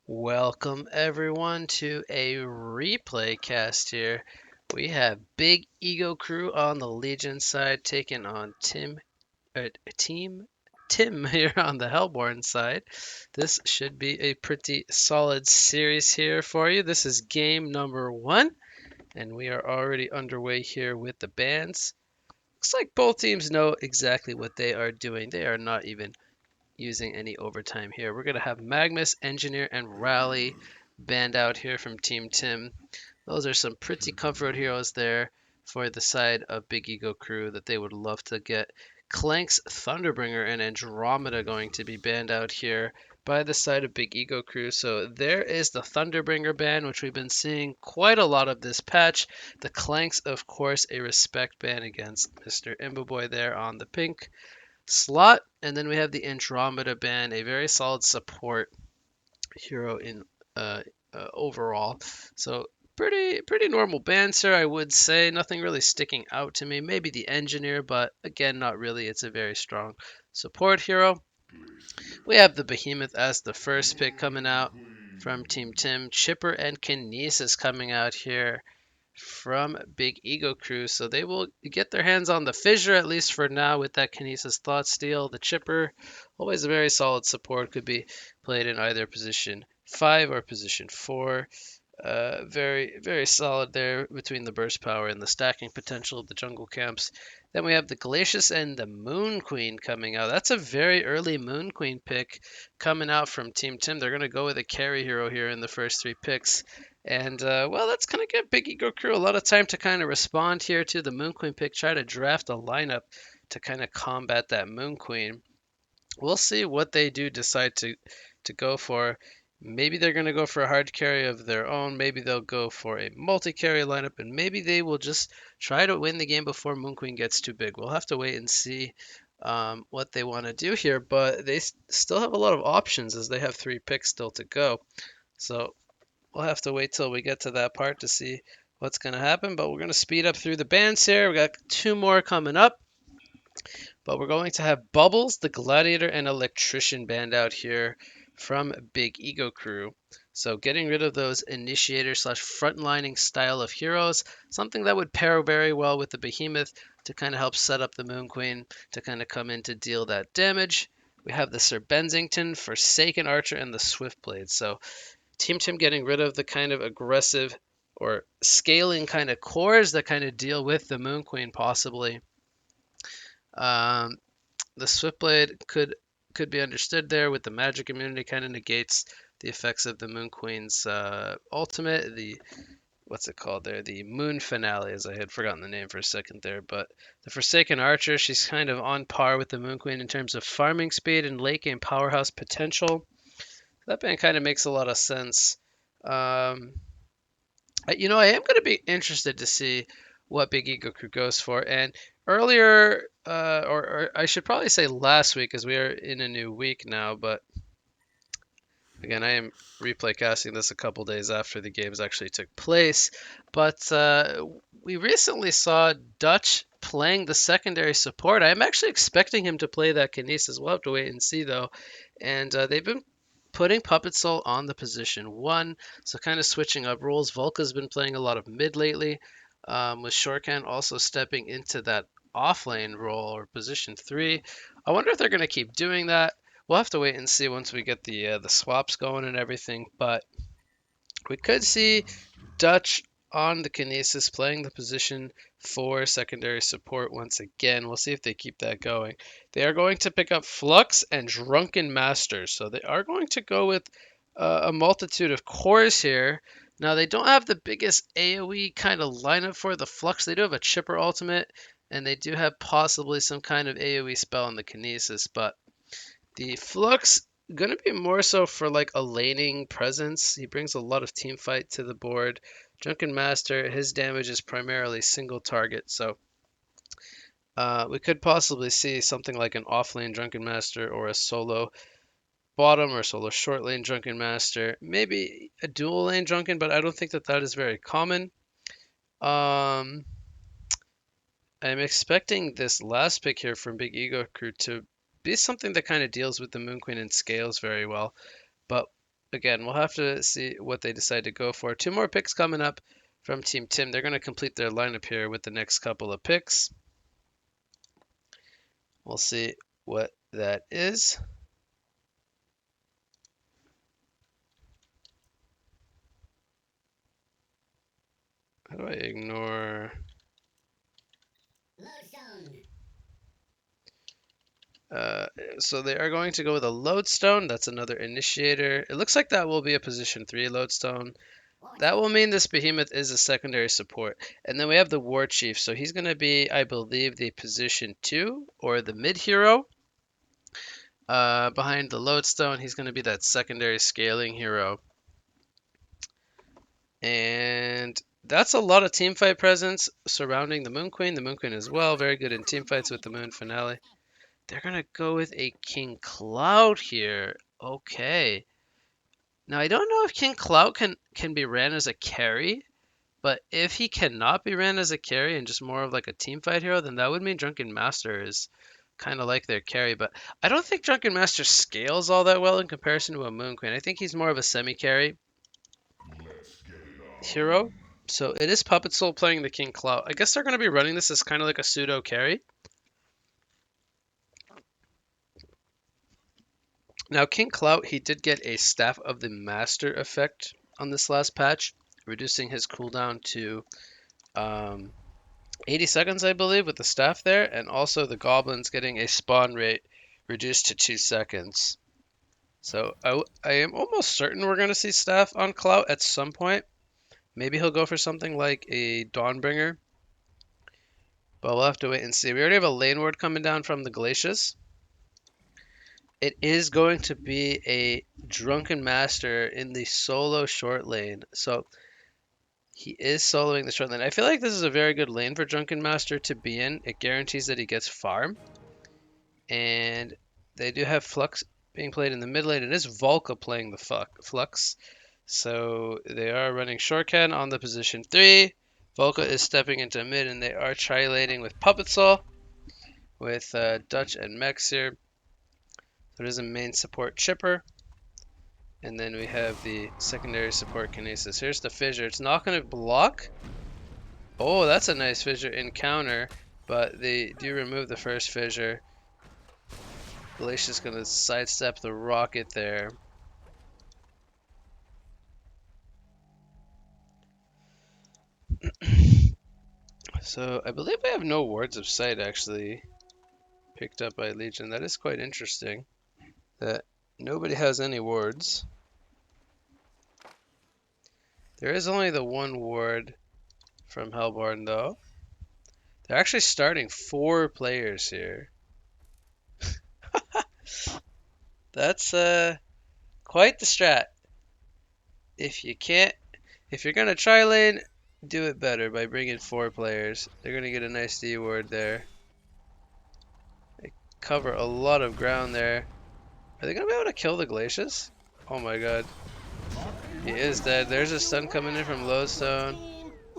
Welcome everyone to a replay cast here. We have Big Ego Crew on the Legion side taking on Team Tim here on the Hellborn side. This should be a pretty solid series here for you. This is game number 1 and we are already underway here with the bands. Looks like both teams know exactly what they are doing. They are not even using any overtime here. We're going to have Magnus, Engineer, and Rally banned out here from Team Tim. Those are some pretty comfort heroes there for the side of Big Ego Crew that they would love to get. Clank's Thunderbringer and Andromeda going to be banned out here by the side of Big Ego Crew. So there is the Thunderbringer ban, which we've been seeing quite a lot of this patch. The Clanks, of course, a respect ban against Mr. Imboboy there on the pink slot. And then we have the Andromeda ban, a very solid support hero in overall. So pretty normal ban, sir. I would say nothing really sticking out to me. Maybe the Engineer, but again, not really. It's a very strong support hero. We have the Behemoth as the first pick coming out from Team Tim. Chipper and Kinesis coming out here from Big Ego Crew. So they will get their hands on the Fissure, at least for now, with that Kinesis Thought Steal. The Chipper, always a very solid support, could be played in either position 5 or position 4. Very solid there between the burst power and the stacking potential of the jungle camps. Then we have the Glacius and the Moon Queen coming out. That's a very early Moon Queen pick coming out from Team Tim. They're going to go with a carry hero here in the first 3 picks. And, well, that's going to give Big Ego Crew a lot of time to kind of respond here to the Moon Queen pick, try to draft a lineup to kind of combat that Moon Queen. We'll see what they do decide to go for. Maybe they're going to go for a hard carry of their own. Maybe they'll go for a multi-carry lineup, and maybe they will just try to win the game before Moon Queen gets too big. We'll have to wait and see what they want to do here, but they still have a lot of options as they have 3 picks still to go. So we'll have to wait till we get to that part to see what's going to happen, but we're going to speed up through the bands here. We got 2 more coming up. But we're going to have Bubbles, the Gladiator, and Electrician banned out here from Big Ego Crew. So getting rid of those initiator slash frontlining style of heroes, something that would pair very well with the Behemoth to kind of help set up the Moon Queen to kind of come in to deal that damage. We have the Sir Bensington, Forsaken Archer, and the Swiftblade. So Team Tim getting rid of the kind of aggressive or scaling kind of cores that kind of deal with the Moon Queen possibly. Um, the Swiftblade could be understood there with the magic immunity, kind of negates the effects of the Moon Queen's ultimate. The what's it called there? The Moon Finale, as I had forgotten the name for a second there. But the Forsaken Archer, she's kind of on par with the Moon Queen in terms of farming speed and late game powerhouse potential. That band kind of makes a lot of sense. I am going to be interested to see what Big Ego Crew goes for. And earlier, or I should probably say last week, as we are in a new week now. But again, I am replay casting this a couple days after the games actually took place. But we recently saw Dutch playing the secondary support. I'm actually expecting him to play that Kinesis. We'll have to wait and see though. And they've been putting Puppet Soul on the position 1, so kind of switching up roles. Volka's been playing a lot of mid lately, with Shortcan also stepping into that off lane role or position 3. I wonder if they're going to keep doing that. We'll have to wait and see once we get the swaps going and everything, but we could see Dutch on the Kinesis playing the position for secondary support once again. We'll see if they keep that going. They are going to pick up Flux and Drunken Master. So they are going to go with a multitude of cores here. Now they don't have the biggest AoE kind of lineup for the Flux. They do have a Chipper ultimate and they do have possibly some kind of AoE spell on the Kinesis, but the Flux gonna be more so for like a laning presence. He brings a lot of team fight to the board. Drunken Master, his damage is primarily single target, so we could possibly see something like an off lane Drunken Master or a solo bottom or solo short lane Drunken Master. Maybe a dual lane Drunken, but I don't think that is very common. I'm expecting this last pick here from Big Ego Crew to be something that kind of deals with the Moon Queen and scales very well. But again, we'll have to see what they decide to go for. 2 more picks coming up from Team Tim. They're going to complete their lineup here with the next couple of picks. We'll see what that is. How do I ignore? So they are going to go with a lodestone. That's another initiator. It looks like that will be a position 3 lodestone. That will mean this behemoth is a secondary support. And then we have the war chief. So he's going to be, I believe, the position 2 or the mid hero. Behind the lodestone, he's going to be that secondary scaling hero. And that's a lot of teamfight presence surrounding the Moon Queen. The Moon Queen as well, very good in teamfights with the Moon Finale. They're going to go with a King Cloud here. Okay. Now, I don't know if King Cloud can be ran as a carry, but if he cannot be ran as a carry and just more of like a teamfight hero, then that would mean Drunken Master is kind of like their carry. But I don't think Drunken Master scales all that well in comparison to a Moon Queen. I think he's more of a semi-carry hero. So it is Puppet Soul playing the King Cloud. I guess they're going to be running this as kind of like a pseudo carry. Now, King Clout, he did get a Staff of the Master effect on this last patch, reducing his cooldown to 80 seconds, I believe, with the staff there, and also the goblins getting a spawn rate reduced to 2 seconds. So I am almost certain we're going to see staff on Clout at some point. Maybe he'll go for something like a Dawnbringer, but we'll have to wait and see. We already have a lane ward coming down from the Glacius. It is going to be a Drunken Master in the solo short lane. So he is soloing the short lane. I feel like this is a very good lane for Drunken Master to be in. It guarantees that he gets farm. And they do have Flux being played in the mid lane. It is Volca playing the Flux. So they are running Shortcan on the position 3. Volca is stepping into mid, and they are trilating with Puppet Soul with Dutch and Mex here. There is a main support Chipper. And then we have the secondary support Kinesis. Here's the Fissure. It's not going to block. Oh, that's a nice Fissure encounter. But they do remove the first Fissure. Galatia's going to sidestep the rocket there. So I believe we have no wards of sight actually picked up by Legion. That is quite interesting. That nobody has any wards. There is only the one ward from Hellborn though. They're actually starting 4 players here. That's quite the strat. If you're gonna try lane, do it better by bringing 4 players. They're gonna get a nice D ward there. They cover a lot of ground there. Are they gonna be able to kill the Glacius? Oh my god. He is dead. There's a stun coming in from Lodestone.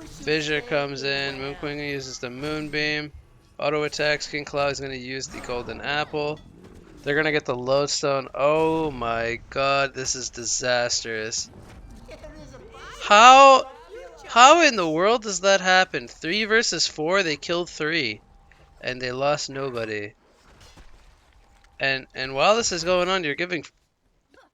Fissure comes in. Moonqueen uses the Moonbeam. Auto attacks. King Cloud is going to use the Golden Apple. They're going to get the Lodestone. Oh my god, this is disastrous. How in the world does that happen? 3 versus 4, they killed 3. And they lost nobody. And while this is going on, you're giving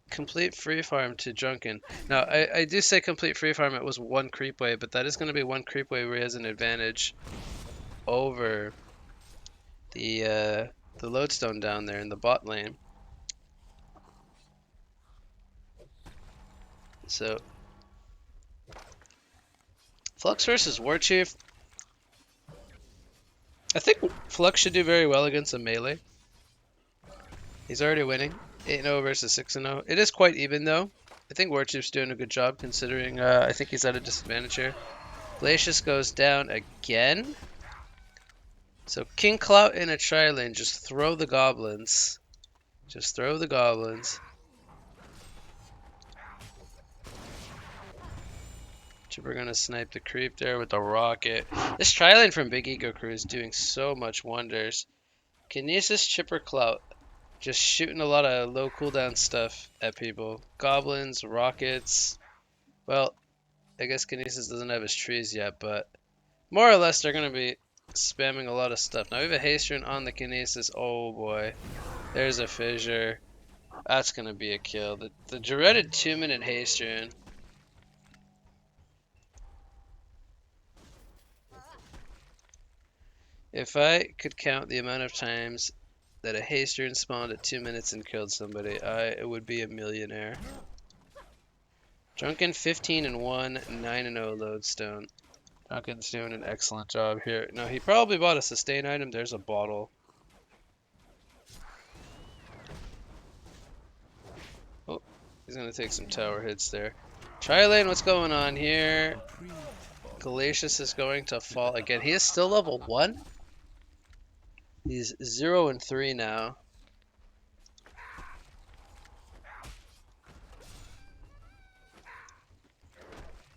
complete free farm to Drunken. Now, I do say complete free farm, it was 1 creep wave, but that is going to be 1 creep wave where he has an advantage over the Lodestone down there in the bot lane. So, Flux versus War Chief. I think Flux should do very well against a melee. He's already winning. 8-0 versus 6-0. It is quite even though. I think War Chief's doing a good job considering I think he's at a disadvantage here. Glacius goes down again. So King Clout in a tri-lane, just throw the goblins. Just throw the goblins. Chipper gonna snipe the creep there with the rocket. This tri-lane from Big Ego Crew is doing so much wonders. Kinesis, Chipper, Clout. Just shooting a lot of low cooldown stuff at people. Goblins, rockets. Well, I guess Kinesis doesn't have his trees yet, but more or less they're going to be spamming a lot of stuff. Now we have a haste rune on the Kinesis. Oh boy. There's a fissure. That's going to be a kill. The dreaded 2-minute haste rune. If I could count the amount of times that a haste rune spawned at 2 minutes and killed somebody, I would be a millionaire. Drunken 15-1, 9-0 lodestone. Drunken's doing an excellent job here. Now he probably bought a sustain item. There's a bottle. Oh, he's gonna take some tower hits there. Tri-lane, what's going on here? Glacius is going to fall again. He is still level 1. He's 0-3 now.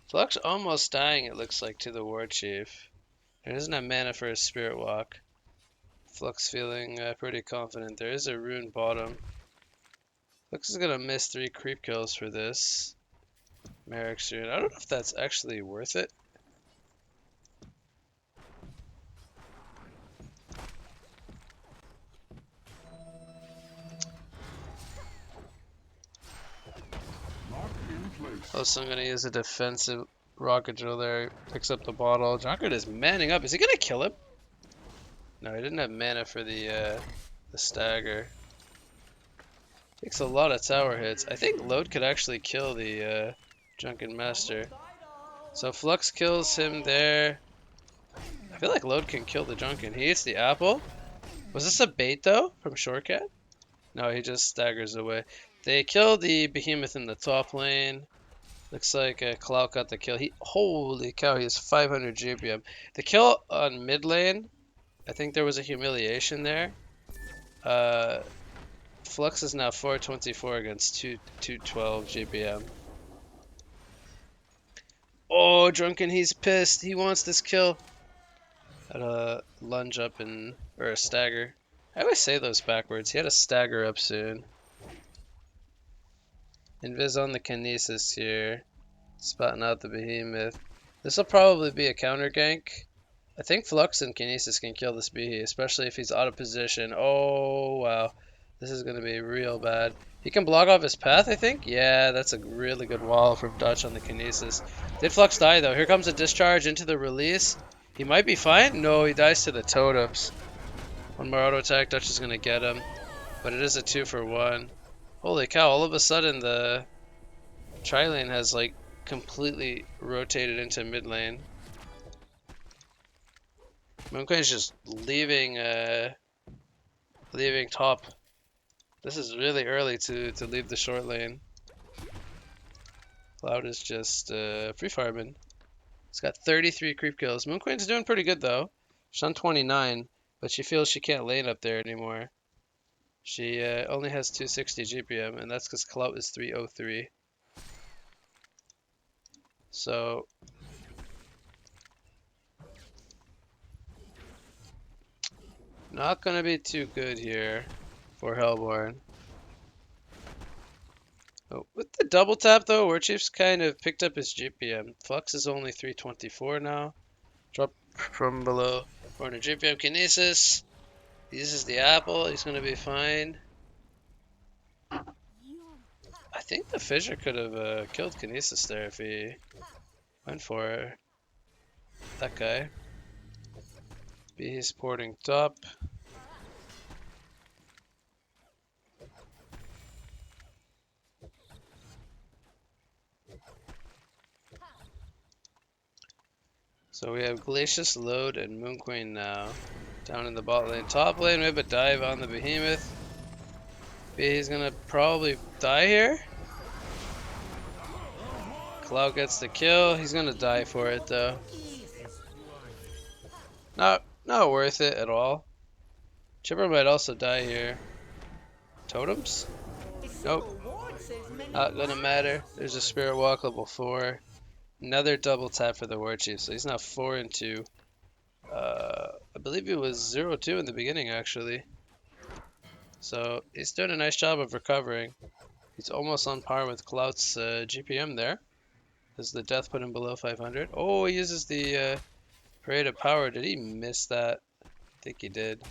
Flux almost dying, it looks like, to the War Chief. He doesn't have mana for his Spirit Walk. Flux feeling pretty confident. There is a rune bottom. Flux is gonna miss 3 creep kills for this. Merrick's rune. I don't know if that's actually worth it. Also, I'm gonna use a defensive rocket drill there. Picks up the bottle. Drunkard is manning up. Is he gonna kill him? No, he didn't have mana for the stagger. Takes a lot of tower hits. I think Load could actually kill the Drunken Master. So Flux kills him there. I feel like Load can kill the Drunken. He eats the apple. Was this a bait though from Shorecat? No, he just staggers away. They kill the Behemoth in the top lane. Looks like Clout got the kill. Holy cow, he has 500 GPM. The kill on mid lane, I think there was a humiliation there. Flux is now 424 against 212 GPM. Oh, Drunken, he's pissed. He wants this kill. Had a lunge up or a stagger. I always say those backwards. He had a stagger up soon. Invis on the Kinesis here. Spotting out the Behemoth. This will probably be a counter gank. I think Flux and Kinesis can kill this Behe, especially if he's out of position. Oh, wow. This is going to be real bad. He can block off his path, I think? Yeah, that's a really good wall from Dutch on the Kinesis. Did Flux die, though? Here comes a discharge into the release. He might be fine. No, he dies to the totems. One more auto attack. Dutch is going to get him. But it is a 2-for-1. Holy cow, all of a sudden the tri-lane has, like, completely rotated into mid lane. Moonqueen is just leaving top. This is really early to leave the short lane. Cloud is just free farming. He's got 33 creep kills. Moonqueen's doing pretty good though. She's on 29, but she feels she can't lane up there anymore. She only has 260 GPM, and that's because Clout is 303. So not gonna be too good here for Hellborn. Oh, with the double tap though, War Chief's kind of picked up his GPM. Flux is only 324 now. Drop from below 400 GPM. Kinesis. He uses the apple. He's gonna be fine. I think the Fissure could have killed Kinesis there if he went for that guy. He's porting top. So we have Glacius, Load, and Moonqueen now. Down in the bot lane. Top lane, we have a dive on the Behemoth. He's gonna probably die here. Cloud gets the kill. He's gonna die for it though. Not worth it at all. Chipper might also die here. Totems? Nope. Not gonna matter. There's a Spirit Walk level 4. Another double tap for the War Chief. So he's now 4-2. I believe he was 0-2 in the beginning actually. So he's doing a nice job of recovering. He's almost on par with Clout's GPM there. Does the death put him below 500? Oh, he uses the Parade of Power. Did he miss that? I think he did.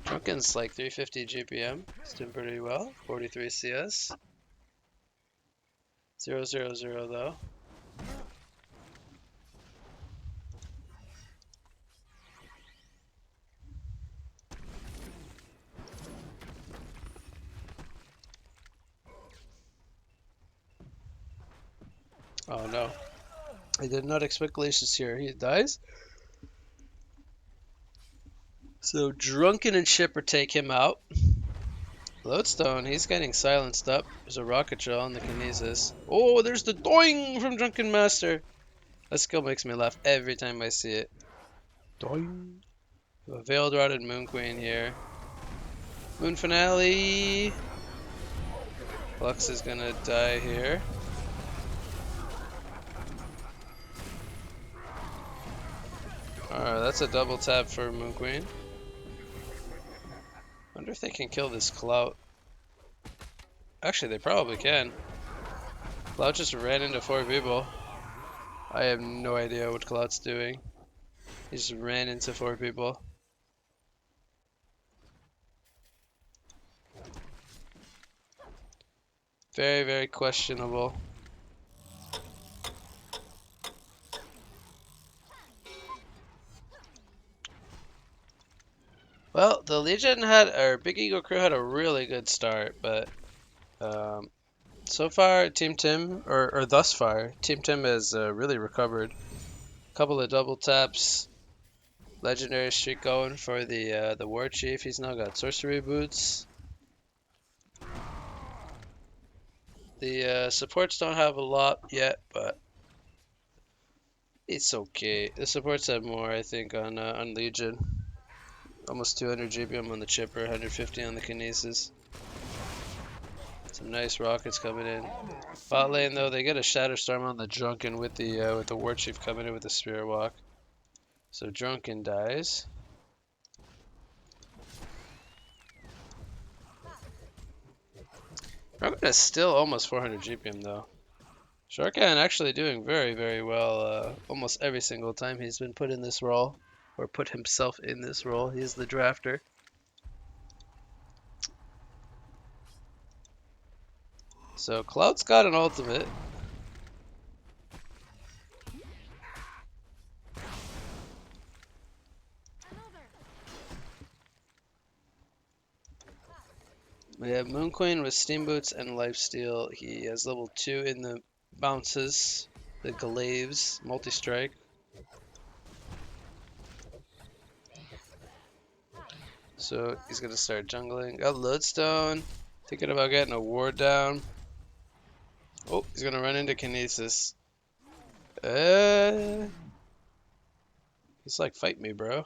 Drunken's like 350 GPM. He's doing pretty well. 43 CS. 0-0-0 though. Oh no. I did not expect Glacius here. He dies. So Drunken and Shipper take him out. Lodestone, he's getting silenced up. There's a rocket drill on the Kinesis. Oh, there's the doing from Drunken Master. That skill makes me laugh every time I see it. Doing. A Veiled Rotted Moon Queen here. Moon Finale. Flux is gonna die here. Alright, that's a double tap for Moon Queen. Wonder if they can kill this Clout. Actually, they probably can. Clout just ran into 4 people. I have no idea what Clout's doing. He just ran into 4 people. Very, very questionable. Well, the Legion or Big Eagle crew had a really good start, but so far, Team Tim, or thus far, Team Tim has really recovered. A couple of double taps, legendary streak going for the War Chief. He's now got sorcery boots. The supports don't have a lot yet, but it's okay. The supports have more, I think, on Legion. Almost 200 GPM on the Chipper, 150 on the Kinesis. Some nice rockets coming in. Bot lane though, they get a Shatterstorm on the Drunken with the War Chief coming in with the Spirit Walk. So Drunken dies. Drunken is still almost 400 GPM though. Sharkan actually doing very, very well almost every single time he's been put in this role. Or put himself in this role. He's the drafter. So Cloud's got an ultimate. We have Moon Queen with Steam Boots and Lifesteal. He has level 2 in the bounces, the glaives, multi-strike. So he's gonna start jungling. Got Lodestone. Thinking about getting a ward down. Oh, he's gonna run into Kinesis. He's like, fight me, bro.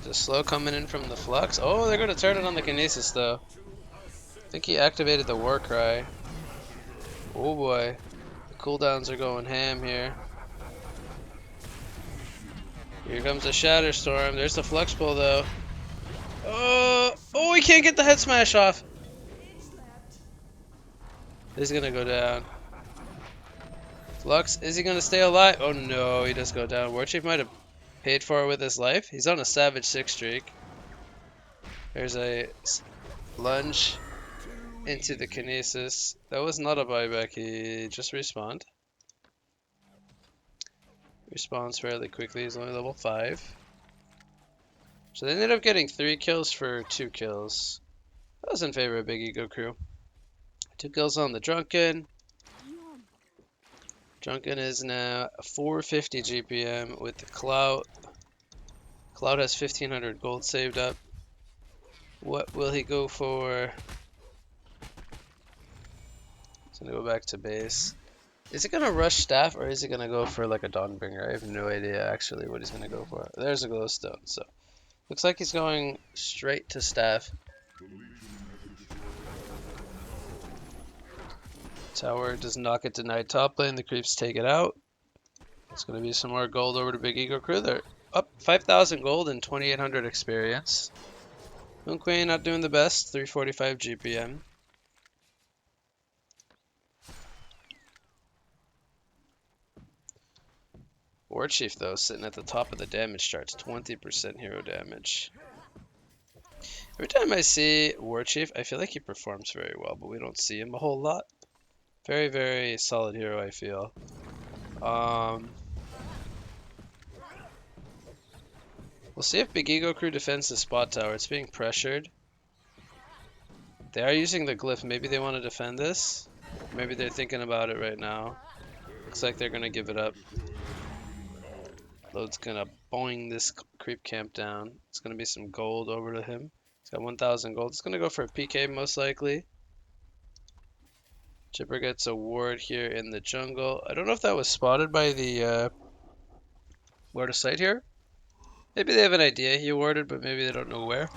Just slow coming in from the Flux. Oh, they're gonna turn it on the Kinesis though. I think he activated the War Cry. Oh boy. The cooldowns are going ham here. Here comes a Shatterstorm. There's the Flux pull though. Oh, he can't get the head smash off. He's gonna go down. Flux, is he gonna stay alive? Oh no, he does go down. War Chief might have paid for it with his life. He's on a Savage 6 streak. There's a lunge into the Kinesis. That was not a buyback, he just respawned. Respawns fairly quickly, he's only level 5. So they ended up getting 3 kills for 2 kills. That was in favor of Big Ego crew. 2 kills on the Drunken. Drunken is now 450 GPM with the Clout. Clout has 1500 gold saved up. What will he go for? He's gonna go back to base. Is he gonna rush staff or is he gonna go for like a Dawnbringer? I have no idea actually what he's gonna go for. There's a glowstone, so looks like he's going straight to staff. Tower does not get denied top lane. The creeps take it out. It's going to be some more gold over to Big Ego Crew. They're up 5,000 gold and 2,800 experience. Moon Queen not doing the best. 345 GPM. War Chief, though, sitting at the top of the damage charts. 20% hero damage. Every time I see War Chief, I feel like he performs very well, but we don't see him a whole lot. Very, very solid hero, I feel. We'll see if Big Ego Crew defends the spot tower. It's being pressured. They are using the glyph. Maybe they want to defend this. Maybe they're thinking about it right now. Looks like they're going to give it up. Load's going to boing this creep camp down. It's going to be some gold over to him. He's got 1,000 gold. It's going to go for a PK most likely. Chipper gets a ward here in the jungle. I don't know if that was spotted by the ward of sight here. Maybe they have an idea he warded, but maybe they don't know where.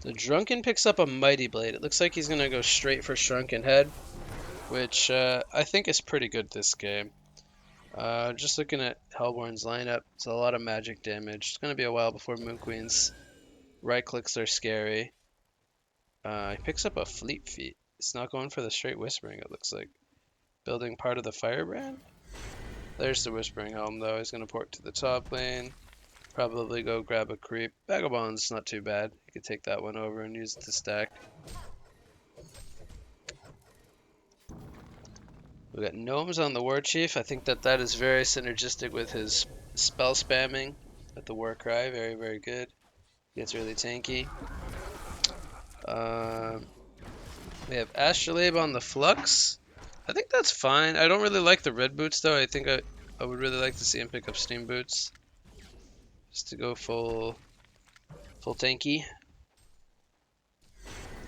The Drunken picks up a Mighty Blade. It looks like he's going to go straight for Shrunken Head, which I think is pretty good this game. Just looking at Hellborn's lineup, it's a lot of magic damage. It's going to be a while before Moon Queen's right clicks are scary. He picks up a Fleet Feet. It's not going for the straight Whispering, it looks like. Building part of the Firebrand? There's the Whispering Helm, though. He's going to port to the top lane. Probably go grab a creep. Vagabond's not too bad. You could take that one over and use it to stack. We got Gnomes on the War Chief. I think that is very synergistic with his spell spamming at the War Cry. Very, very good. Gets really tanky. We have Astrolabe on the Flux. I think that's fine. I don't really like the red boots, though. I think I would really like to see him pick up Steam Boots. Just to go full tanky.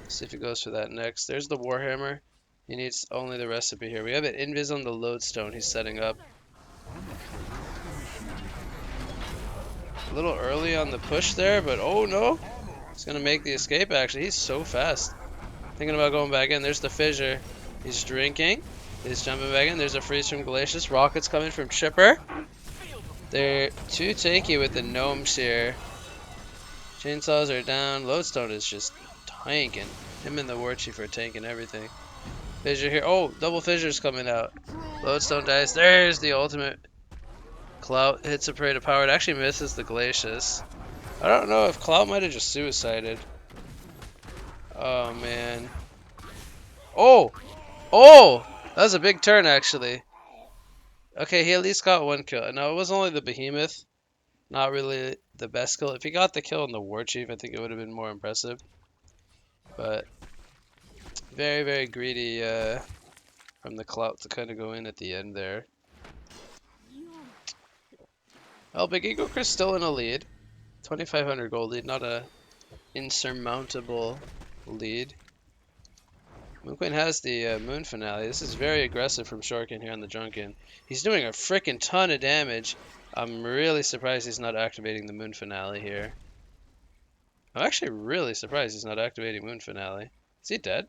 See if he goes for that next. There's the Warhammer. He needs only the recipe here. We have an Invis on the Lodestone he's setting up. A little early on the push there, but oh no. He's going to make the escape, actually. He's so fast. Thinking about going back in. There's the Fissure. He's drinking. He's jumping back in. There's a freeze from Glacius. Rockets coming from Chipper. They're too tanky with the Gnomes here. Chainsaws are down. Lodestone is just tanking. Him and the War Chief are tanking everything. Fissure here. Oh, double Fissure's coming out. Lodestone dies. There's the ultimate. Clout hits a Parade of Power. It actually misses the Glacius. I don't know if Clout might have just suicided. Oh, man. Oh! Oh! That was a big turn, actually. Okay, he at least got one kill. No, it was only the Behemoth. Not really the best kill. If he got the kill on the War Chief, I think it would have been more impressive. But very, very greedy from the Clout to kind of go in at the end there. Well, Big Ego Crew's still in a lead. 2,500 gold lead, not a insurmountable lead. Moon Queen has the Moon Finale. This is very aggressive from Shuriken here on the Drunken. He's doing a freaking ton of damage. I'm really surprised he's not activating the Moon Finale here. I'm actually really surprised he's not activating Moon Finale. Is he dead?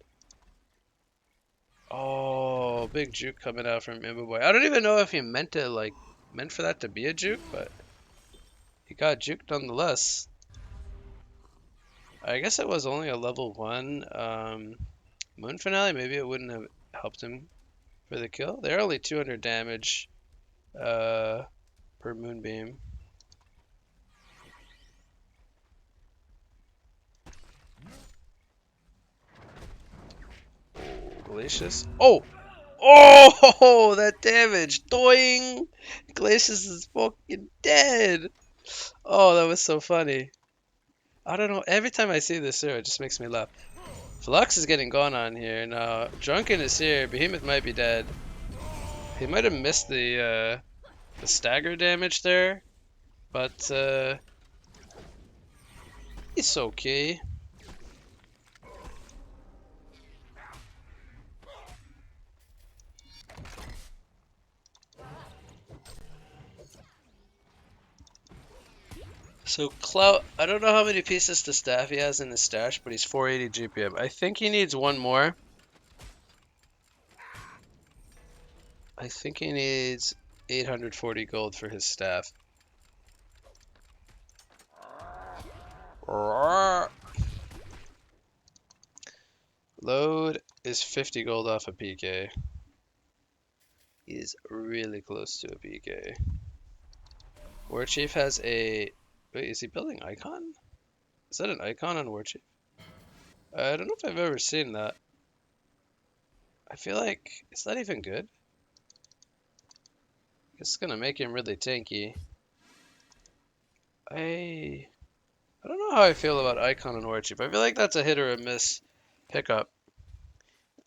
Oh, big juke coming out from Imboboy. I don't even know if he meant for that to be a juke, but he got juked nonetheless. I guess it was only a level 1 Moon Finale. Maybe it wouldn't have helped him for the kill. They're only 200 damage per Moonbeam. Oh, Glacius. Oh! Oh, that damage! Doing! Glacius is fucking dead! Oh, that was so funny. I don't know. Every time I see this here, it just makes me laugh. Flux is getting gone on here. Now, Drunken is here. Behemoth might be dead. He might have missed the stagger damage there. But, it's okay. So Clout, I don't know how many pieces to staff he has in his stash, but he's 480 GPM. I think he needs one more. I think he needs 840 gold for his staff. Load is 50 gold off a PK. He is really close to a PK. Warchief has a... Wait, is he building Icon? Is that an Icon on Warchief? I don't know if I've ever seen that. I feel like... Is that even good? It's gonna make him really tanky. I don't know how I feel about Icon and Warchief. I feel like that's a hit or a miss pickup.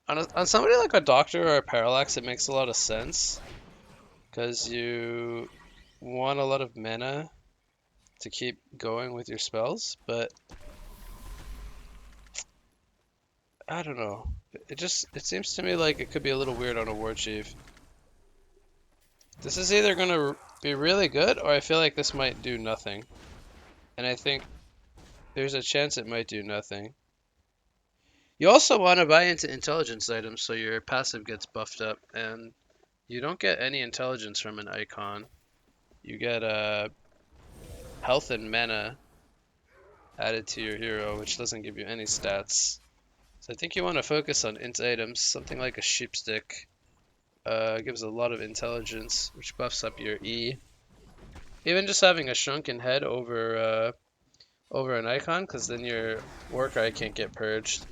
On somebody like a Doctor or a Parallax, it makes a lot of sense. Because you want a lot of mana to keep going with your spells, but I don't know. It seems to me like it could be a little weird on a Warchief. This is either gonna be really good, or I feel like this might do nothing. And I think there's a chance it might do nothing. You also want to buy into intelligence items so your passive gets buffed up, and you don't get any intelligence from an icon. You get health and mana added to your hero, which doesn't give you any stats. So I think you want to focus on int items. Something like a sheepstick gives a lot of intelligence, which buffs up your E. Even just having a shrunken head over an icon, because then your work eye can't get purged.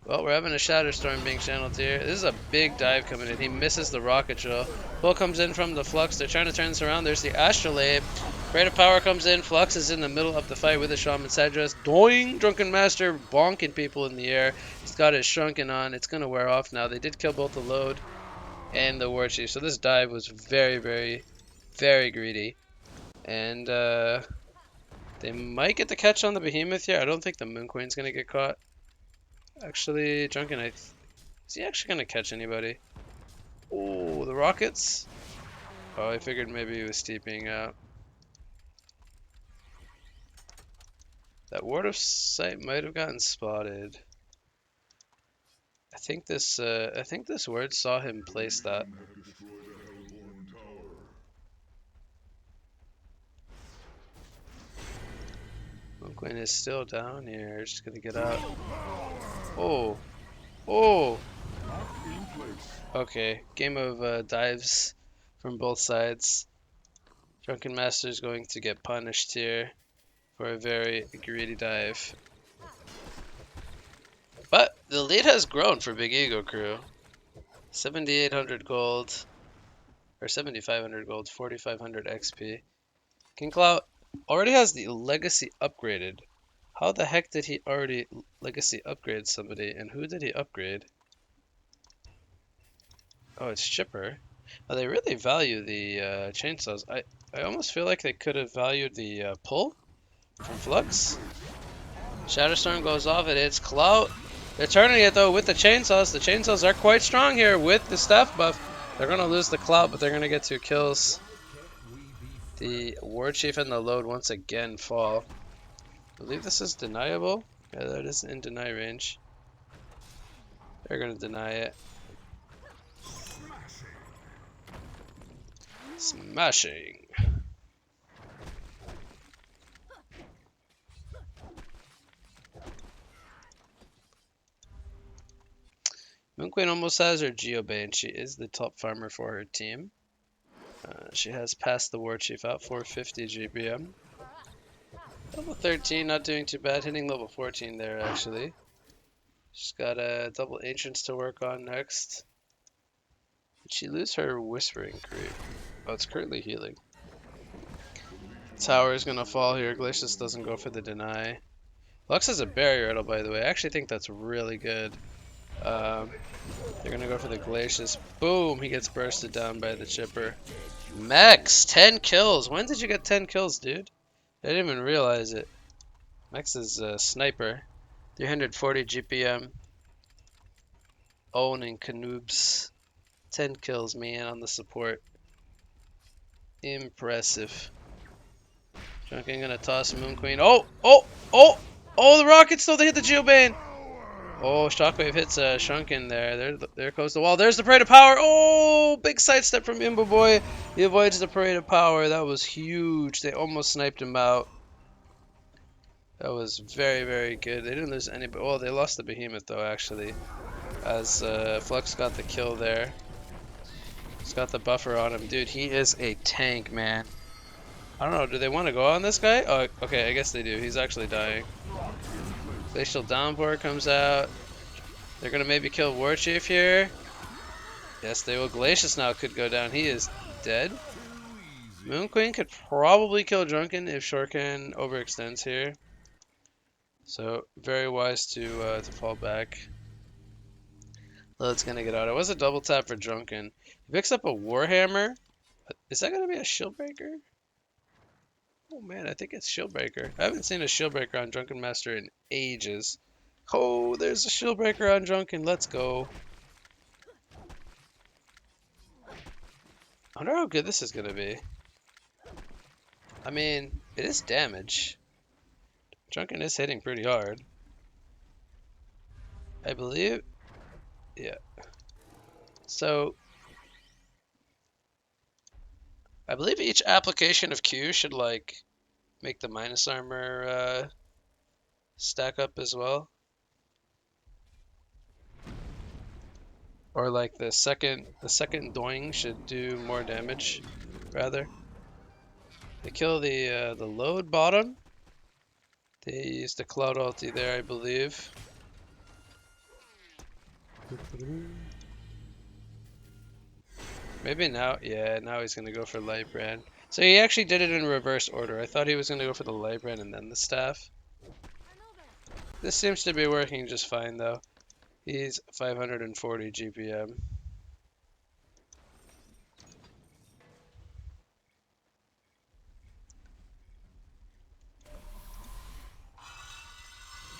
Well, we're having a Shatter Storm being channeled here. This is a big dive coming in. He misses the Rocket Drill. Pull comes in from the Flux. They're trying to turn this around. There's the Astrolabe. Rate of Power comes in. Flux is in the middle of the fight with the Shaman Sedras. Doing! Drunken Master bonking people in the air. He's got his Shrunken on. It's going to wear off now. They did kill both the Load and the Warchief. So this dive was very, very, very greedy. And they might get the catch on the Behemoth here. I don't think the Moon Queen's going to get caught. Actually, Drunken Knight, is he actually gonna catch anybody? Oh, the rockets? Oh, I figured maybe he was steeping out. That Ward of Sight might have gotten spotted. I think this word saw him place that. Moonqueen is still down here. Just gonna get out. Oh, oh. Okay, game of dives from both sides. Drunken Master is going to get punished here for a very greedy dive. But the lead has grown for Big Ego Crew. 7,800 gold, or 7,500 gold, 4,500 XP. King Clout already has the legacy upgraded. How the heck did he already legacy upgrade somebody, and who did he upgrade? Oh, it's Chipper. Oh, they really value the chainsaws. I almost feel like they could have valued the pull from Flux. Shatterstorm goes off, it hits Clout. They're turning it though with the chainsaws. The chainsaws are quite strong here with the staff buff. They're going to lose the Clout, but they're going to get 2 kills. The Warchief and the Load once again fall. I believe this is deniable. Yeah, that is in deny range. They're going to deny it. Smashing. Moonqueen almost has her Geobane. She is the top farmer for her team. She has passed the Warchief out, 450 GPM. Level 13, not doing too bad. Hitting level 14 there, actually. She's got a double Ancients to work on next. Did she lose her Whispering Creep? Oh, it's currently healing. Tower is going to fall here. Glacius doesn't go for the deny. Lux has a Barrier Idol, by the way. I actually think that's really good. They're going to go for the Glacius. Boom! He gets bursted down by the Chipper. Max, 10 kills. When did you get 10 kills, dude? I didn't even realize it. Max is a sniper. 340 GPM. Owning Canoobs. 10 kills, man, on the support. Impressive. Drunken gonna toss Moon Queen. Oh! Oh! Oh! Oh, the rockets though, they hit the Geobane! Oh, Shockwave hits Shrunken there. There goes the wall. There's the Parade of Power. Oh, big sidestep from Imbo Boy. He avoids the Parade of Power. That was huge. They almost sniped him out. That was very, very good. They didn't lose any. Well, they lost the Behemoth though, actually, as Flux got the kill there. He's got the buffer on him, dude. He is a tank, man. I don't know. Do they want to go on this guy? Oh, okay. I guess they do. He's actually dying. Glacial Downpour comes out. They're gonna maybe kill War Chief here. Yes, they will. Glacius now could go down. He is dead. Moon Queen could probably kill Drunken if Shorken overextends here. So very wise to fall back. Lilith's gonna get out. It was a double tap for Drunken. He picks up a Warhammer. Is that gonna be a shield breaker? Oh man, I think it's shield breaker. I haven't seen a shield breaker on Drunken Master in ages. Oh, there's a shield breaker on Drunken. Let's go. I wonder how good this is gonna be. I mean, it is damage. Drunken is hitting pretty hard. I believe. Yeah. So, I believe each application of Q should like make the minus armor stack up as well. Or like the second doing should do more damage, rather. They kill the load bottom. They use the cloud ulti there, I believe. Maybe now, yeah, now he's gonna go for Lightbrand. So he actually did it in reverse order. I thought he was gonna go for the Lightbrand and then the staff. This seems to be working just fine though. He's 540 GPM.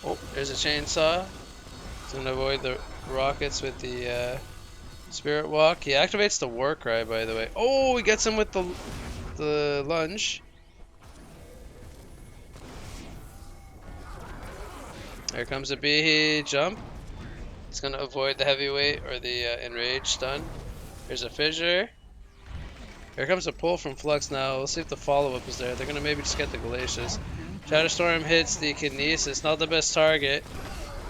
Oh, there's a chainsaw. He's gonna avoid the rockets with the Spirit Walk. He activates the War Cry, by the way. Oh, he gets him with the lunge. There comes a Behe jump. He's gonna avoid the heavyweight or the enrage stun. There's a fissure. Here comes a pull from Flux now. We'll see if the follow-up is there. They're gonna maybe just get the Glacius. Shadowstorm hits the Kinesis. Not the best target.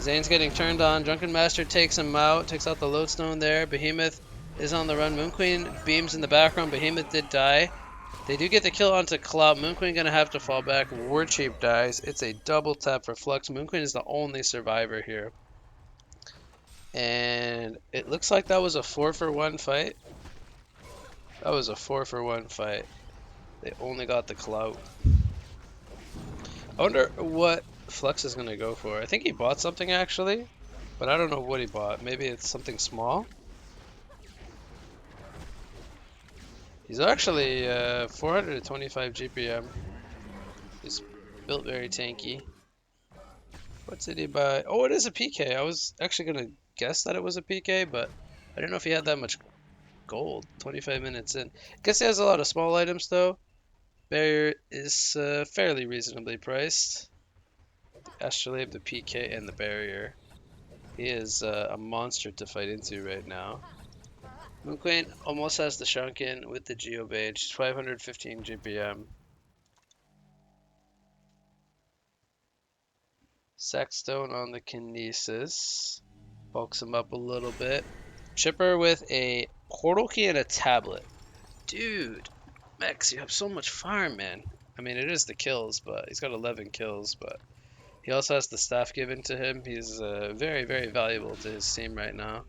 Zane's getting turned on. Drunken Master takes him out. Takes out the Lodestone there. Behemoth is on the run. Moon Queen beams in the background. Behemoth did die. They do get the kill onto Cloud. Moon Queen gonna have to fall back. War Chief dies. It's a double tap for Flux. Moon Queen is the only survivor here. And it looks like that was a 4-for-1 fight. That was a 4-for-1 fight. They only got the clout. I wonder what Flux is gonna go for. I think he bought something actually, but I don't know what he bought. Maybe it's something small. He's actually 425 GPM. He's built very tanky. What did he buy? Oh, it is a PK. I was actually gonna guess that it was a PK, but I didn't know if he had that much gold. 25 minutes in. Guess he has a lot of small items though. Barrier is fairly reasonably priced. The Astrolabe, the PK, and the Barrier. He is a monster to fight into right now. Moon Queen almost has the Shrunken with the Geobage, 515 GPM. Sackstone on the Kinesis. Bulks him up a little bit. Chipper with a Portal Key and a tablet. Dude, Max, you have so much farm, man. I mean, it is the kills, but he's got 11 kills, but he also has the staff given to him. He's very, very valuable to his team right now.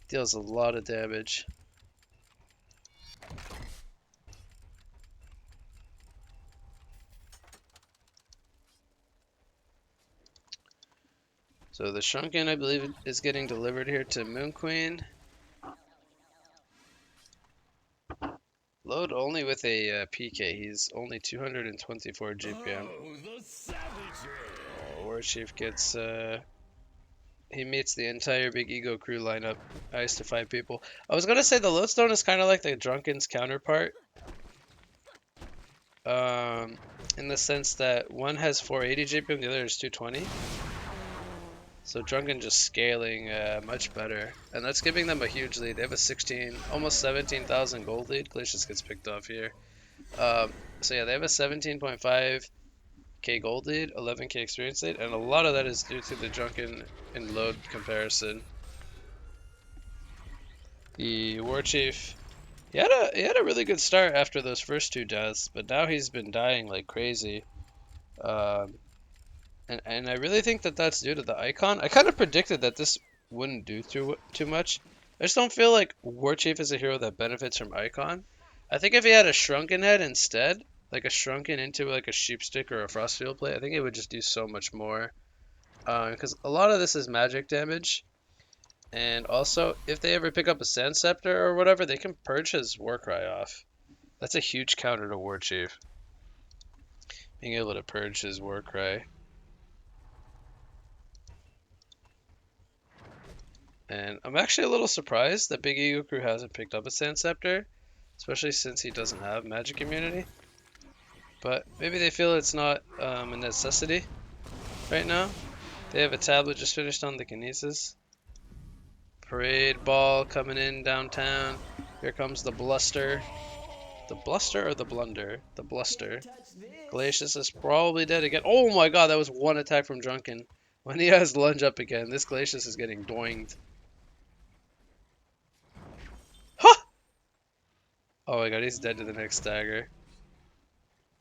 Deals a lot of damage. So the Shrunken, I believe, is getting delivered here to Moon Queen. Load only with a PK. He's only 224 GPM. Oh, War Chief gets... he meets the entire Big Ego crew lineup. Ice to 5 people. I was gonna say the Lodestone is kind of like the Drunken's counterpart. in the sense that one has 480 GP, the other is 220. So Drunken just scaling much better, and that's giving them a huge lead. They have a 16, almost 17,000 gold lead. Glacius gets picked off here. So yeah, they have a 17.5k gold lead, 11k experience lead, and a lot of that is due to the Drunken and load comparison. The War Chief, he had a really good start after those first 2 deaths, but now he's been dying like crazy. And I really think that that's due to the icon. I kind of predicted that this wouldn't do too much. I just don't feel like War Chief is a hero that benefits from icon. I think if he had a shrunken head instead, like a shrunken into like a sheepstick or a frostfield plate, I think it would just do so much more. Because a lot of this is magic damage. And also, if they ever pick up a Sand Scepter or whatever, they can purge his Warcry off. That's a huge counter to War Chief. Being able to purge his Warcry. And I'm actually a little surprised that Big Ego Crew hasn't picked up a Sand Scepter, especially since he doesn't have magic immunity. But maybe they feel it's not a necessity right now. They have a tablet just finished on the Kinesis. Parade ball coming in downtown. Here comes the Bluster. The Bluster or the Blunder? The Bluster. Glacius is probably dead again. Oh my god, that was one attack from Drunken. When he has lunge up again, this Glacius is getting doinged. Oh my god, he's dead to the next dagger.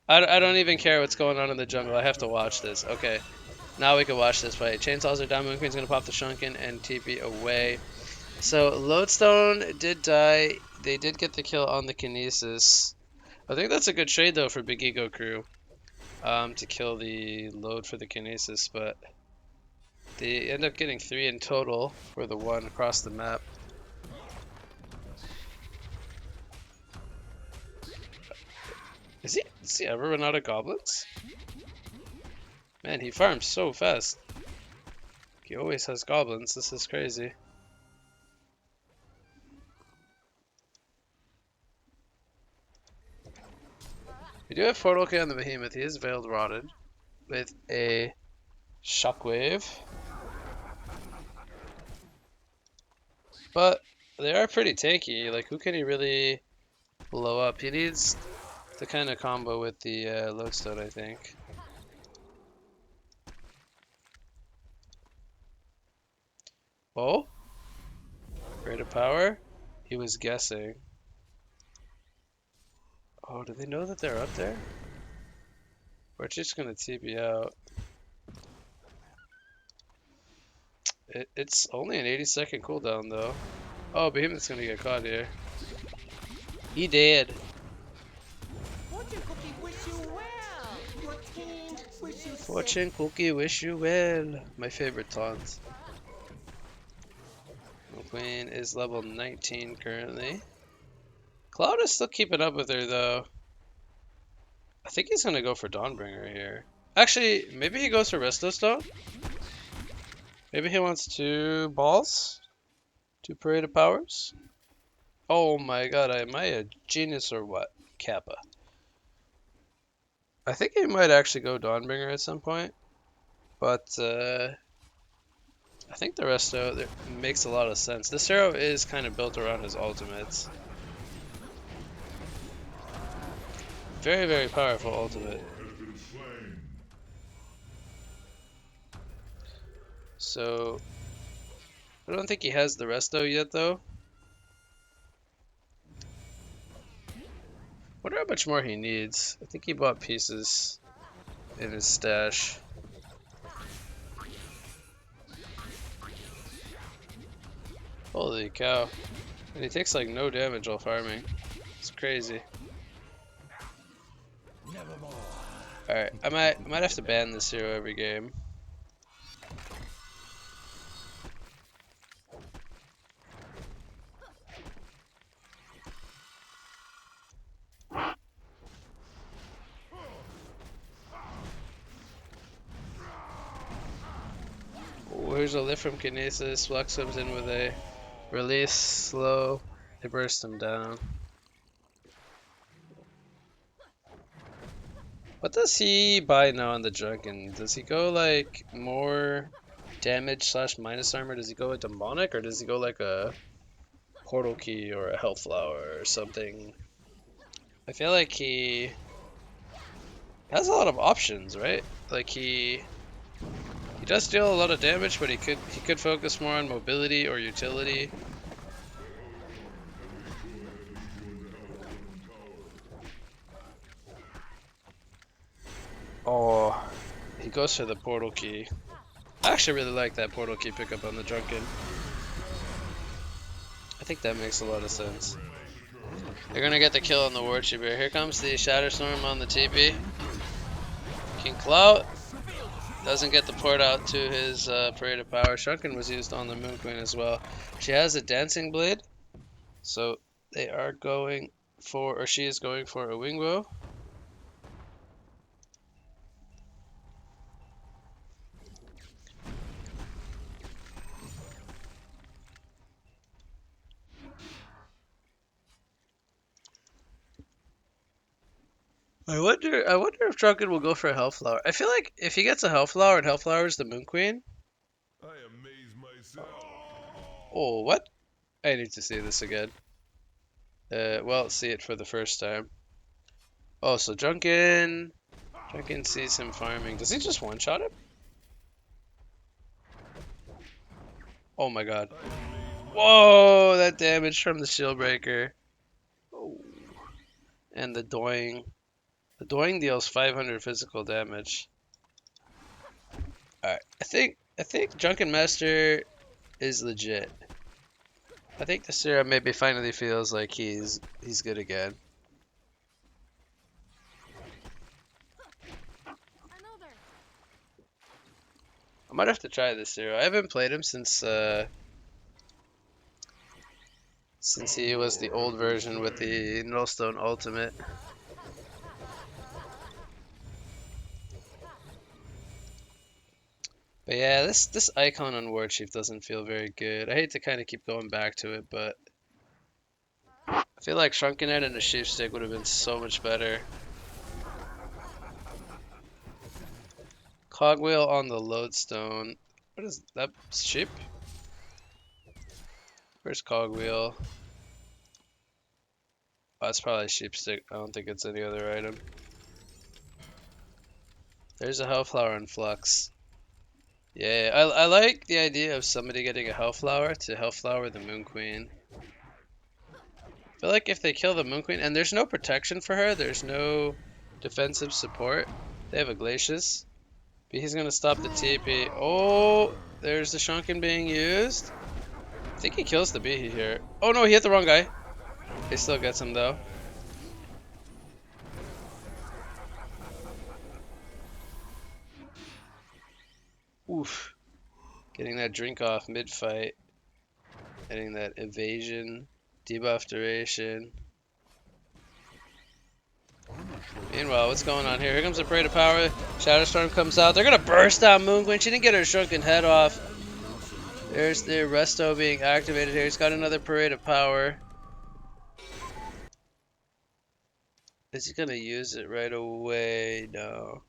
I don't even care what's going on in the jungle. I have to watch this. Okay, now we can watch this fight. Chainsaws are down. Moon Queen's going to pop the Shrunken and TP away. So, Lodestone did die. They did get the kill on the Kinesis. I think that's a good trade, though, for Big Ego Crew. To kill the load for the Kinesis, but they end up getting 3 in total for the 1 across the map. Does he ever run out of goblins? Man, he farms so fast. He always has goblins. This is crazy. We do have 4K on the Behemoth. He is Veiled Rotted with a Shockwave. But they are pretty tanky. Like, who can he really blow up? He needs the kind of combo with the Lodestone, I think. Oh? Rate of power? He was guessing. Oh, do they know that they're up there? We're just gonna TP out. It's only an 80-second cooldown, though. Oh, Behemoth's gonna get caught here. He did. Fortune Cookie, wish you well. My favorite taunt. Queen is level 19 currently. Cloud is still keeping up with her, though. I think he's gonna go for Dawnbringer here. Actually, maybe he goes for Resto Stone? Maybe he wants 2 balls? 2 Parade of Powers? Oh my god, am I a genius or what? Kappa. I think he might actually go Dawnbringer at some point. But, I think the Resto makes a lot of sense. This hero is kind of built around his ultimates. Very, very powerful ultimate. So, I don't think he has the Resto yet, though. Wonder how much more he needs. I think he bought pieces in his stash. Holy cow. And he takes like no damage while farming. It's crazy. Alright, I might have to ban this hero every game. Oh, here's a lift from Kinesis. Flux comes in with a release slow. They burst him down. What does he buy now on the Drunken? Does he go like more damage slash minus armor? Does he go with demonic, or does he go like a portal key or a health flower or something? I feel like he has a lot of options, right? Like he does deal a lot of damage, but he could focus more on mobility or utility. Oh, he goes for the portal key. I actually really like that portal key pickup on the Drunken. I think that makes a lot of sense. They're gonna get the kill on the Warchief here. Here comes the Shatterstorm on the TP. King Clout doesn't get the port out to his Parade of Power. Shrunken was used on the Moon Queen as well. She has a Dancing Blade, so they are going for, or she is going for a Wing Bow. I wonder if Drunken will go for a Hellflower. I feel like if he gets a Hellflower and Hellflower is the Moon Queen. I amaze myself. Oh, what? I need to see this again. Well, see it for the first time. Oh, so Drunken sees him farming. Does he just one-shot him? Oh my god. Whoa, that damage from the Shield Breaker. Oh. And the Doing. The Doing deals 500 physical damage. Alright, I think Drunken Master is legit. I think the Serum maybe finally feels like he's good again. I might have to try this Zero. I haven't played him since he was the old version with the Nullstone Ultimate. But yeah, this icon on Warchief doesn't feel very good. I hate to kind of keep going back to it, but I feel like Shrunken Head and a Sheep Stick would have been so much better. Cogwheel on the Lodestone. What is that? Sheep? Where's Cogwheel? Oh, that's probably Sheep Stick. I don't think it's any other item. There's a Hellflower in Flux. Yeah, I like the idea of somebody getting a Hellflower to Hellflower the Moon Queen. I feel like if they kill the Moon Queen, and there's no protection for her, there's no defensive support. They have a Glacius. But he's gonna stop the TP. Oh, there's the Shrunken being used. I think he kills the Behe here. Oh no, he hit the wrong guy. He still gets him though. Oof. Getting that drink off mid-fight. Getting that evasion, debuff duration. Meanwhile, what's going on here? Here comes the Parade of Power. Shatterstorm comes out. They're gonna burst out Moon Queen. She didn't get her Shrunken Head off. There's the Resto being activated here. He's got another Parade of Power. Is he gonna use it right away? No.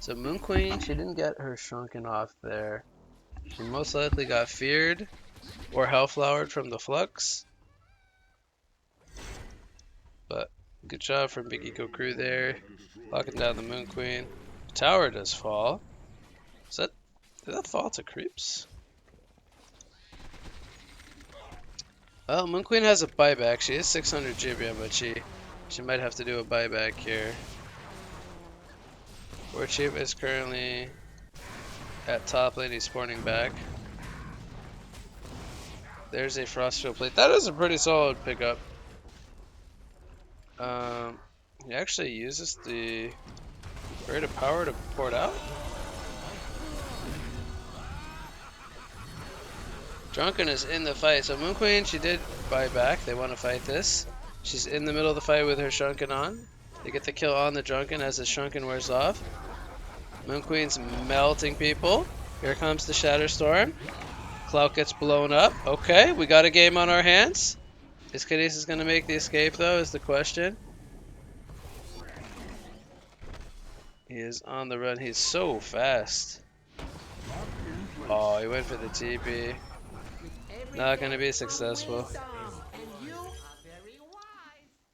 So Moon Queen, she didn't get her Shrunken off there. She most likely got feared or Hellflowered from the Flux. But good job from Big Eco Crew there. Locking down the Moon Queen. Tower does fall. Did that fall to creeps? Well, Moon Queen has a buyback. She is 600 Gibeon, but she might have to do a buyback here. Warchief is currently at top lane. He's spawning back. There's a Frostfield Plate. That is a pretty solid pickup. He actually uses the Parade of Power to port out. Drunken is in the fight. So Moon Queen, she did buy back. They want to fight this. She's in the middle of the fight with her Shrunken on. They get the kill on the Drunken as the Shrunken wears off. Moon Queen's melting people. Here comes the Shatterstorm. Clout gets blown up. Okay, we got a game on our hands. Is Kinesis going to make the escape though is the question. He is on the run. He's so fast. Oh, he went for the TP. Not gonna be successful.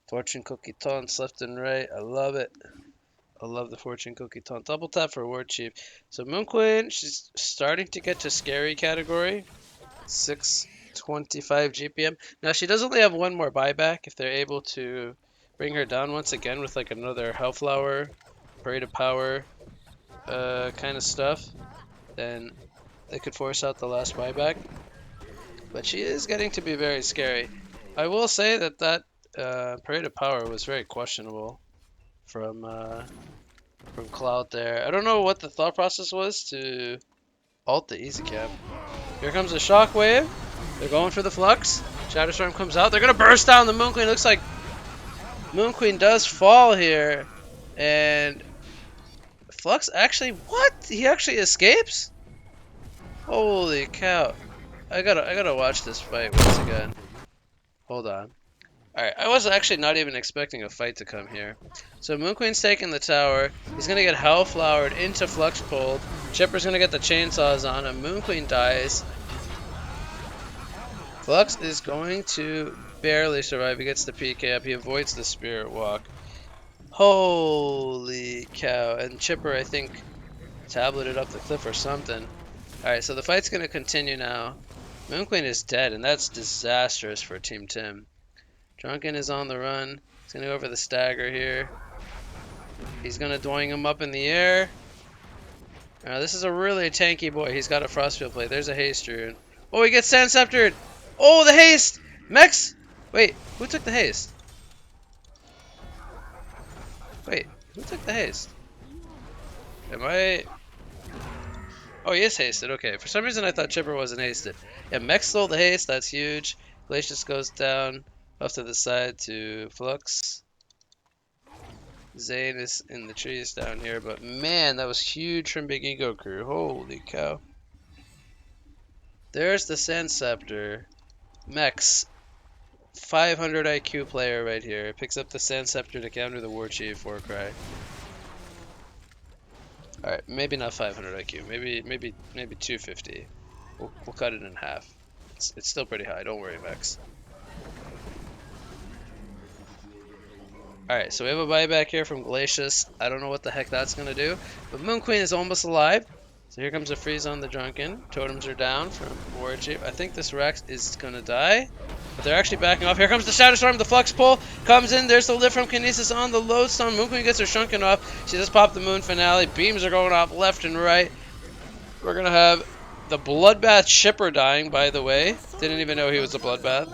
Fortune cookie taunts left and right. I love it. I love the fortune cookie taunt. Double tap for War Chief. So Moon Queen, she's starting to get to scary category. 625 GPM. Now she does only have one more buyback. If they're able to bring her down once again with like another Hellflower, Parade of Power kind of stuff, then they could force out the last buyback. But she is getting to be very scary. I will say that Parade of Power was very questionable from Cloud there. I don't know what the thought process was to ult the easy cap. Here comes the Shockwave. They're going for the Flux. Shatterstorm comes out. They're going to burst down the Moon Queen. Looks like Moon Queen does fall here. And Flux actually, what? He actually escapes? Holy cow. I gotta watch this fight once again. Hold on. Alright, I was actually not even expecting a fight to come here. So Moon Queen's taking the tower. He's gonna get Hellflowered into Flux pulled. Chipper's gonna get the chainsaws on him. Moon Queen dies. Flux is going to barely survive. He gets the PK up. He avoids the Spirit Walk. Holy cow. And Chipper, I think, tableted up the cliff or something. Alright, so the fight's gonna continue now. Moon Queen is dead, and that's disastrous for Team Tim. Drunken is on the run. He's gonna go for the stagger here. He's gonna doing him up in the air. This is a really tanky boy. He's got a Frostfield play. There's a haste rune. Oh, he gets Sand Sceptered. Oh, the haste! Mex! Wait, who took the haste? Wait, who took the haste? Am I... Oh, he is hasted. Okay, for some reason I thought Chipper wasn't hasted. Yeah, Mex stole the haste. That's huge. Glacius goes down off to the side to Flux. Zane is in the trees down here, but man, that was huge from Big Ego Crew. Holy cow. There's the Sand Scepter. Mex, 500 IQ player right here. Picks up the Sand Scepter to counter the War Chief Warcry. Alright, maybe not 500 IQ. Maybe 250. We'll cut it in half. It's still pretty high. Don't worry, Mex. Alright, so we have a buyback here from Glacius. I don't know what the heck that's going to do. But Moon Queen is almost alive. So here comes a freeze on the Drunken. Totems are down from War Chief. I think this Rex is going to die. But they're actually backing off. Here comes the Shatterstorm. The Flux pull comes in. There's the lift from Kinesis on the Lodestone. Moon Queen gets her Shrunken off. She just popped the Moon Finale. Beams are going off left and right. We're going to have the Bloodbath Shipper dying, by the way. Didn't even know he was a Bloodbath.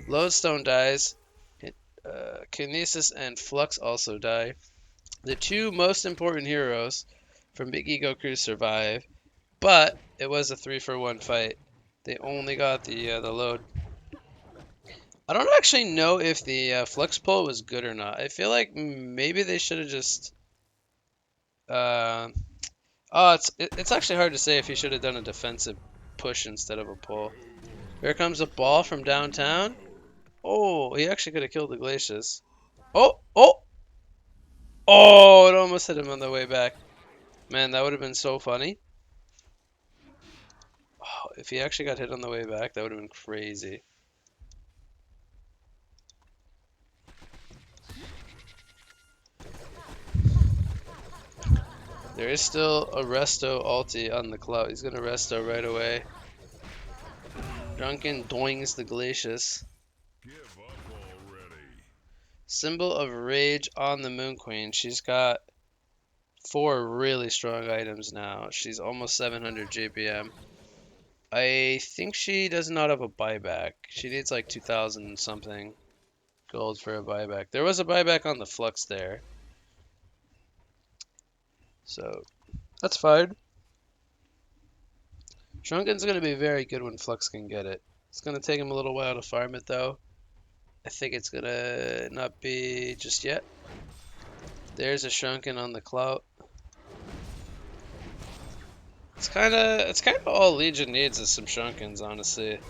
Lodestone dies. Kinesis and Flux also die. The two most important heroes from Big Ego Crew survive, but it was a 3-for-1 fight. They only got the load. I don't actually know if the Flux pull was good or not. I feel like maybe they should have just... it's actually hard to say if he should have done a defensive push instead of a pull. Here comes a ball from downtown. Oh, he actually could have killed the Glacius. Oh! It almost hit him on the way back. Man, that would have been so funny. Oh, if he actually got hit on the way back, that would have been crazy. There is still a Resto ulti on the Clout. He's going to Resto right away. Drunken doings the Glacius. Give up already. Symbol of Rage on the Moon Queen. She's got 4 really strong items now. She's almost 700 GPM. I think she does not have a buyback. She needs like 2,000 something gold for a buyback. There was a buyback on the Flux there. So, that's fine. Shrunken's going to be very good when Flux can get it. It's going to take him a little while to farm it though. I think it's going to not be just yet. There's a Shrunken on the Clout. It's kind of all Legion needs is some Shrunkens, honestly.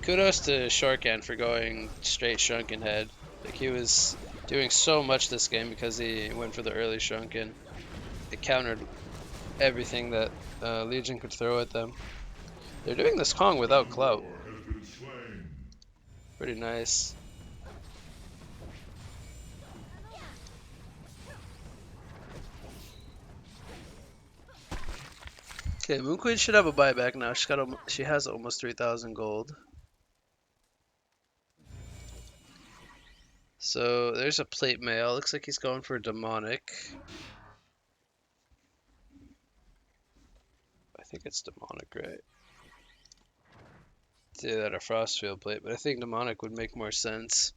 Kudos to Shortcan for going straight Shrunken head. Like, he was doing so much this game because he went for the early Shrunken. It countered everything that Legion could throw at them. They're doing this Kong without clout. Pretty nice. Okay, Moon Queen should have a buyback now. She has almost 3,000 gold. So there's a plate mail. Looks like he's going for a demonic. I think it's demonic, right? Say that a Frostfield plate, but I think demonic would make more sense.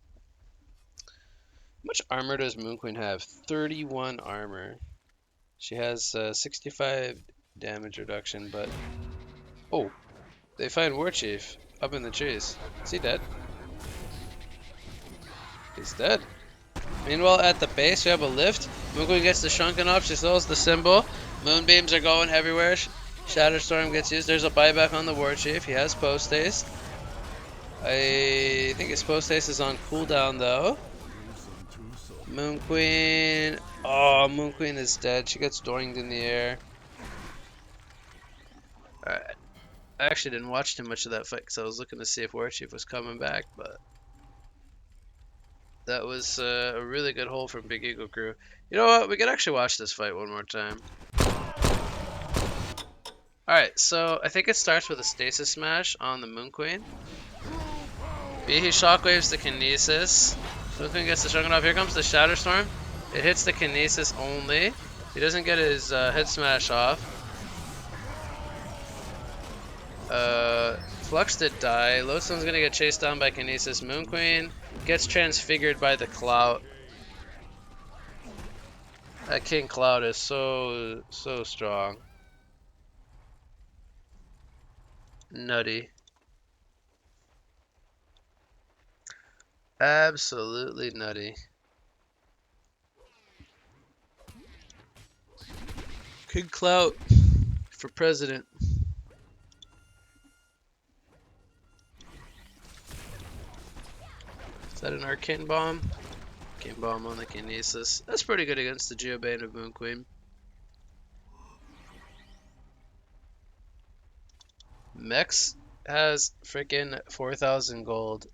How much armor does Moon Queen have? 31 armor. She has 65 damage reduction, but... Oh, they find Warchief up in the trees. Is he dead? He's dead. Meanwhile, at the base, we have a lift. Moon Queen gets the shrunken off. She throws the symbol. Moonbeams are going everywhere. Shatterstorm gets used. There's a buyback on the Warchief. He has post haste. I think his post haste is on cooldown though. Moon Queen. Oh, Moon Queen is dead. She gets doinged in the air. Alright. I actually didn't watch too much of that fight because I was looking to see if Warchief was coming back, but that was a really good hole from Big Eagle Crew. You know what? We could actually watch this fight one more time. Alright, so I think it starts with a Stasis Smash on the Moon Queen. He shockwaves the Kinesis. Moon Queen gets the Shrunken off. Here comes the Shatterstorm. It hits the Kinesis only. He doesn't get his head smash off. Flux did die. Lodestone's gonna get chased down by Kinesis. Moon Queen gets transfigured by the Clout. That King Clout is so strong. Nutty. Absolutely nutty. King Clout for president. Is that an Arcane Bomb? Arcane Bomb on the Kinesis. That's pretty good against the Geobane of Moon Queen. Mex has freaking 4,000 gold.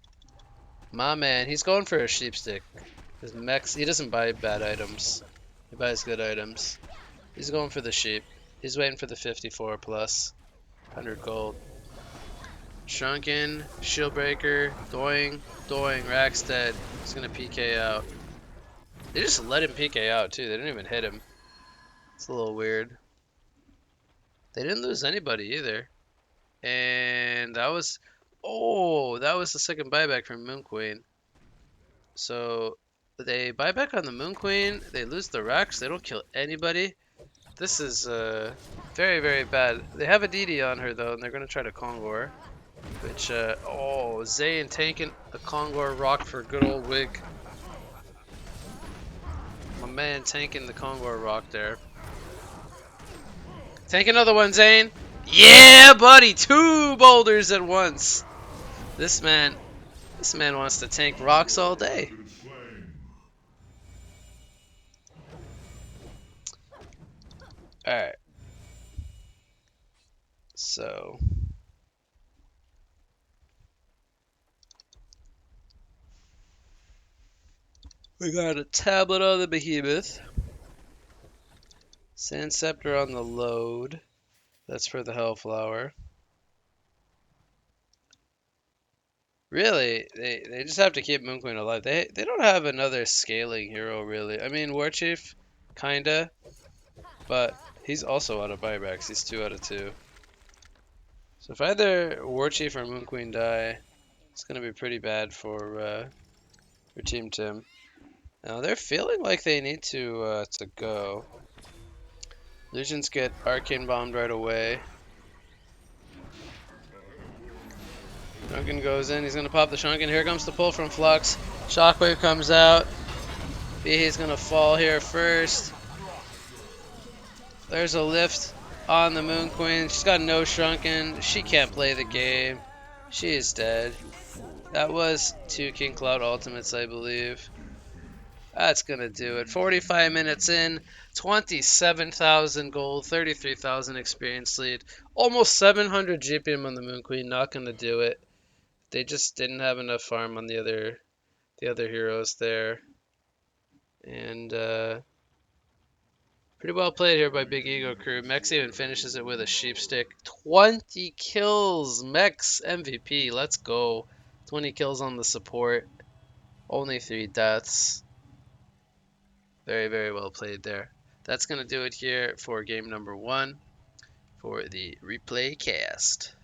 My man, he's going for a sheep stick. His Mex, he doesn't buy bad items. He buys good items. He's going for the sheep. He's waiting for the 54 plus 100 gold. Shrunken, Shieldbreaker, Doing, Rack's dead. He's gonna PK out. They just let him PK out too. They didn't even hit him. It's a little weird. They didn't lose anybody either. And that was, oh, that was the second buyback from Moon Queen. So they buy back on the Moon Queen. They lose the Racks. They don't kill anybody. This is very, very bad. They have a DD on her though, and they're gonna try to Kongor. Which, oh, Zayn tanking a Kongor rock for good old Wig. My man tanking the Kongor rock there. Tank another one, Zayn. Yeah, buddy, 2 boulders at once. This man wants to tank rocks all day. Alright. So we got a tablet on the Behemoth. Sand Scepter on the load. That's for the Hellflower. Really, they just have to keep Moon Queen alive. They don't have another scaling hero really. I mean Warchief, kinda, but he's also out of buybacks. He's 2 out of 2. So if either Warchief or Moon Queen die, it's gonna be pretty bad for Team Tim. Now they're feeling like they need to go. Legions get Arcane Bombed right away. Shrunken goes in. He's gonna pop the Shrunken. Here comes the pull from Flux. Shockwave comes out. He's gonna fall here first. There's a lift on the Moon Queen. She's got no Shrunken. She can't play the game. She is dead. That was 2 King Clout ultimates, I believe. That's gonna do it. 45 minutes in, 27,000 gold, 33,000 experience lead, almost 700 GPM on the Moon Queen. Not gonna do it. They just didn't have enough farm on the other heroes there, and pretty well played here by Big Ego Crew. Mex even finishes it with a sheep stick. 20 kills, Mex MVP. Let's go. 20 kills on the support. Only 3 deaths. Very, very well played there. That's going to do it here for game number 1 for the replay cast.